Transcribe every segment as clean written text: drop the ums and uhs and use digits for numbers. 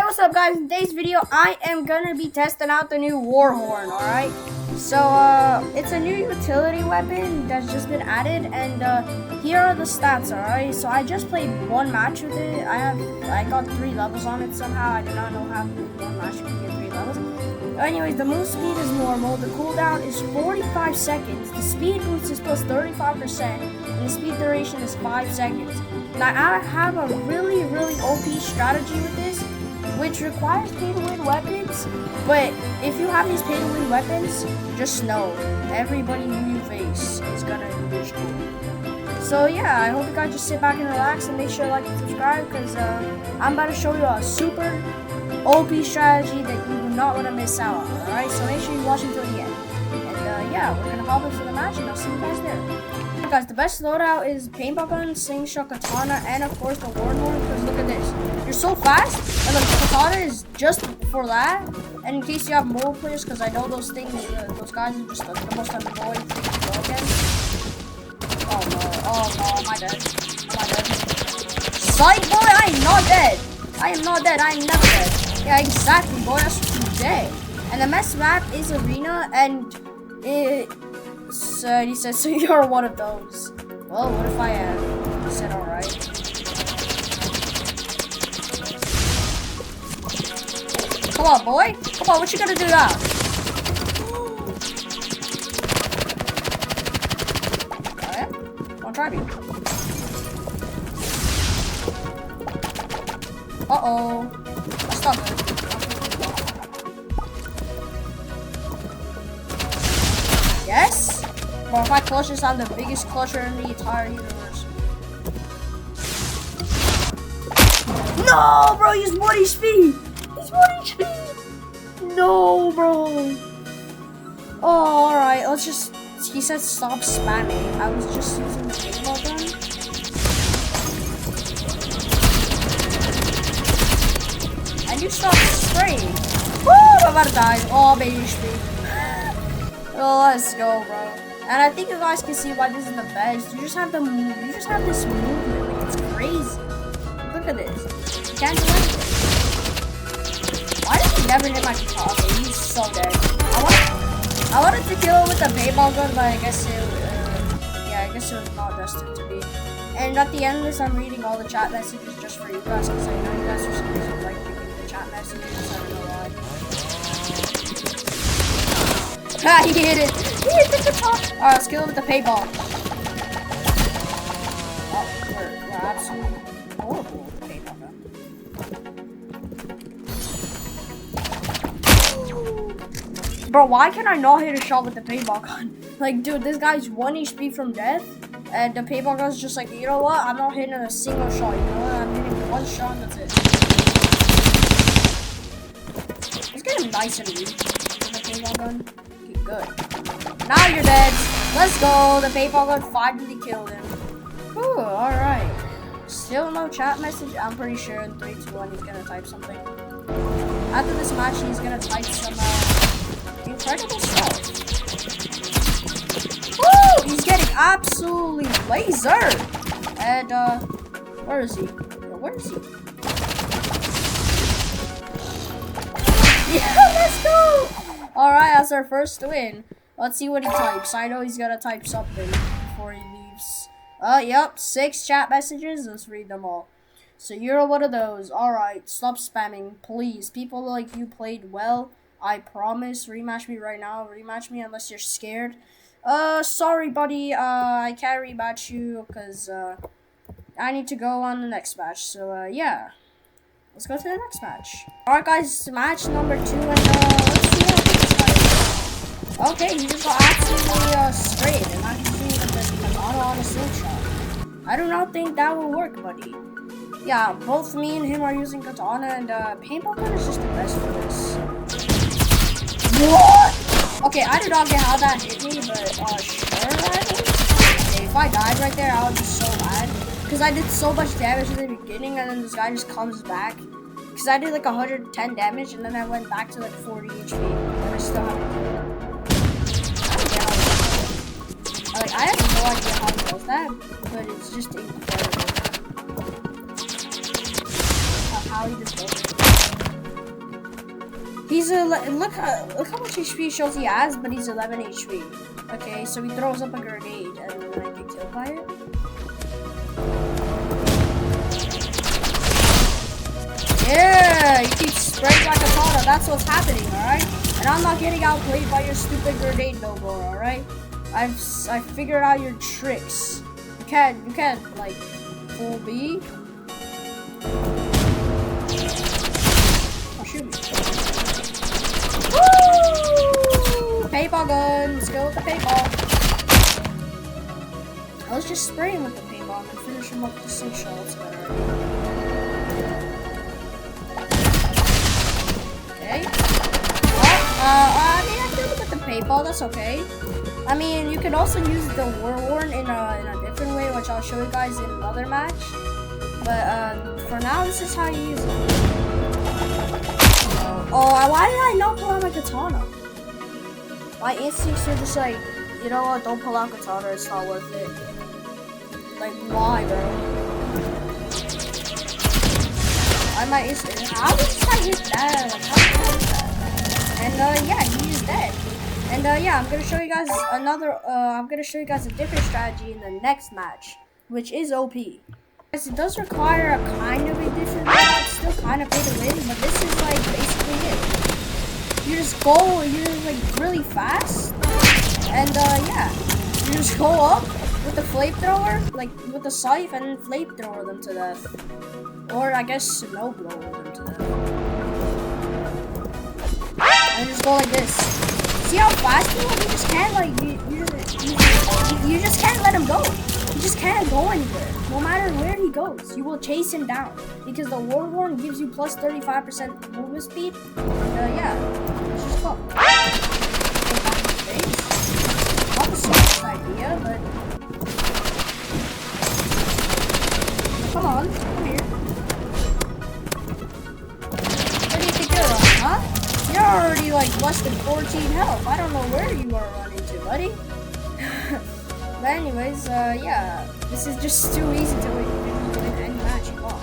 what's up guys? In today's video, I am gonna be testing out the new Warhorn, alright? So, it's a new utility weapon that's just been added, and here are the stats, alright? So I just played one match with it. I got 3 levels on it somehow. I do not know how one match can get 3 levels. Anyways, the move speed is normal, the cooldown is 45 seconds, the speed boost is plus 35%, and the speed duration is 5 seconds. Now, I have a really OP strategy with this, which requires pay-to-win weapons, but if you have these pay-to-win weapons, just know, everybody who you face is gonna be destroyed. So yeah, I hope you guys just sit back and relax and make sure to like and subscribe, because I'm about to show you a super OP strategy that you do not want to miss out on, alright? So make sure you watch until the end. And yeah, we're gonna hop into the match and I'll see you guys there. Alright guys, the best loadout is paintball gun, slingshot, katana, and of course the warhorn, because look at this. You're so fast, and the katana is just for that. And in case you have mobile players, because I know those things, those guys are just the most annoying thing to go against. Oh no, am I dead? Am I dead? Psych boy, I am not dead! I am not dead, I am never dead. Yeah, exactly, boy, that's what you dead. And the mess map is arena, and he says, so you're one of those. Well, what if I am? He said, alright. Come on, boy. Come on, what you gonna do now? Alright, don't try me. Uh-oh. That's not good. Yes? Bro, if I clutch this, I'm the biggest clutcher in the entire universe. No, bro, he's 1 HP! He's 1 HP! No, bro. Oh, alright, let's just... He said stop spamming. I was just using the paintball gun. And you stop spraying. Woo! I'm about to die. Oh, baby HP. Oh, let's go, bro. And I think you guys can see why this is the best. You just have the move. You just have this movement. Like, it's crazy. Look at this. You can't do anything. Why did he never hit my guitar? Okay, he's so dead. I wanted to kill him with the paintball gun, but I guess I guess it was not destined to be. And at the end of this, I'm reading all the chat messages just for you guys, because I know you guys are supposed to like reading the chat messages. I don't know why. Ah, he hit it! He hit the guitar! Alright, let's kill him with the paintball. Oh, we're absolutely horrible with the paintball gun. Bro, why can I not hit a shot with the paintball gun? Like, dude, this guy's 1 HP from death, and the paintball gun's just like, you know what? I'm not hitting a single shot, you know what? I'm hitting 1 shot and that's it. Let's get him nice and weak with the paintball gun. Good. Now you're dead. Let's go. The paintball gun finally killed him. Whew, alright. Still no chat message. I'm pretty sure in 3, 2, 1 he's gonna type something. After this match, he's gonna type some incredible stuff. Woo! He's getting absolutely lasered. And where is he? Where is he? Yeah, let's go! Alright, that's our first win. Let's see what he types. I know he's gonna type something before he leaves. Yep, 6 chat messages. Let's read them all. So you're one of those. Alright, stop spamming, please. People like you played well. I promise. Rematch me right now. Rematch me unless you're scared. Sorry, buddy. I can't rematch you because I need to go on the next match. So, yeah. Let's go to the next match. Alright, guys, match number 2, and let's see what this guy is. Okay, he just got absolutely sprayed, and I can see the auto on a slingshot. I do not think that will work, buddy. Yeah, both me and him are using katana, and paintball gun is just the best for this. What? Okay, I did not get how that hit me, but sure that is. Okay, if I died right there, I would be so mad. Because I did so much damage in the beginning, and then this guy just comes back. Because I did like 110 damage, and then I went back to like 40 HP, and I still haven't. I have no idea how he does that, but it's just incredible. How he just does it. He's a look how much HP shows he has, but he's 11 HP. Okay, so he throws up a grenade and then I get killed by it. Yeah, you keep spraying like a katana. That's what's happening, alright? And I'm not getting outplayed by your stupid grenade no more, alright? I figured out your tricks. You can't like fool me. Oh, shoot me. Woo! Paintball gun. Let's go with the paintball. I was just spraying with the paintball and finish him up with the 6 shots. Okay. I mean, I killed him with the paintball. That's okay. I mean, you can also use the Warhorn in a different way, which I'll show you guys in another match. But for now, this is how you use it. Oh, why did I not pull out my katana? My instincts are just like, you know what? Don't pull out katana. It's not worth it. Like, why, bro? Why my instinct? How did I hit that? Like, how did I hit that? And yeah, he is dead. And yeah, I'm gonna show you guys I'm gonna show you guys a different strategy in the next match, which is OP. Yes, it does require a kind of a different match, still kind of pay to win, but this is like basically it. You just go, you're like really fast, and yeah, you just go up with the flamethrower, like with the scythe, and then flamethrower them to death, or I guess snowblower them to death, and just go like this. See how fast you are? You just can't like you just can't let him go. You just can't go anywhere. No matter where he goes, you will chase him down because the Warhorn gives you plus 35% movement speed. And yeah, let's just go. Not the smartest idea, but come on, come here. Where do you think you're running, huh? You're already like less than 14 health. I don't know where you are running to, buddy. But anyways, yeah, this is just too easy to win any match you want.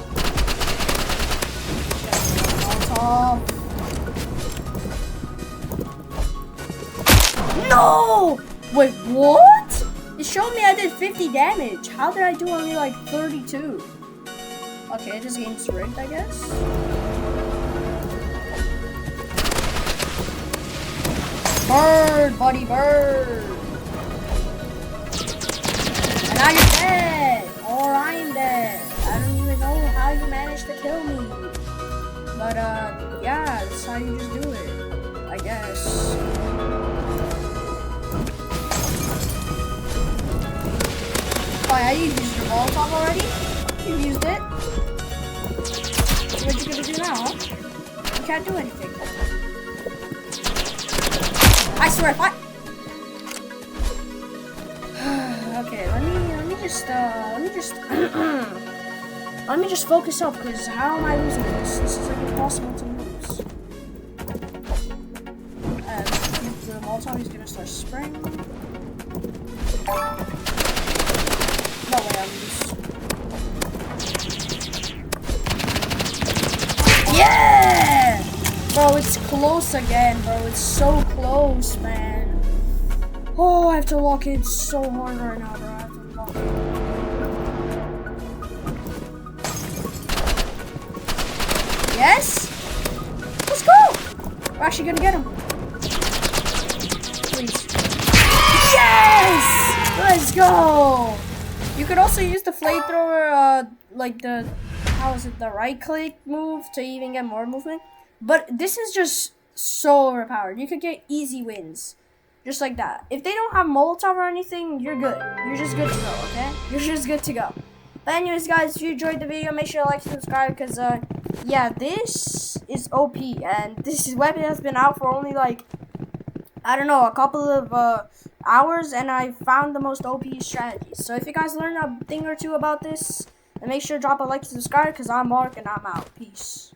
No! Wait, what? It showed me I did 50 damage. How did I do only like 32? Okay, this game's rigged, I guess. Bird, buddy, bird. And now you're dead, or I'm dead. I don't even know how you managed to kill me. But yeah, that's how you just do it, I guess. Oh yeah, you used your Molotov already? You used it? What you gonna do now, huh? You can't do anything. I swear if I... Okay, let me just focus up, because how am I losing this? This is like impossible to lose. The Molotov is gonna start spraying. No way, I'm just... Yeah! Bro, it's close again, bro. It's so close, man. Oh, I have to lock in so hard right now, bro. I have to lock in. Yes? Let's go! We're actually gonna get him. Please. Yes! Let's go! You could also use the flamethrower, like the, how is it, the right click move to even get more movement. But this is just so overpowered. You could get easy wins. Just like that. If they don't have Molotov or anything, you're good. You're just good to go, okay? You're just good to go. But anyways, guys, if you enjoyed the video, make sure to like and subscribe. Because, yeah, this is OP. And this weapon has been out for only, like, I don't know, a couple of hours. And I found the most OP strategies. So if you guys learned a thing or two about this, then make sure to drop a like and subscribe. Because I'm Mark and I'm out. Peace.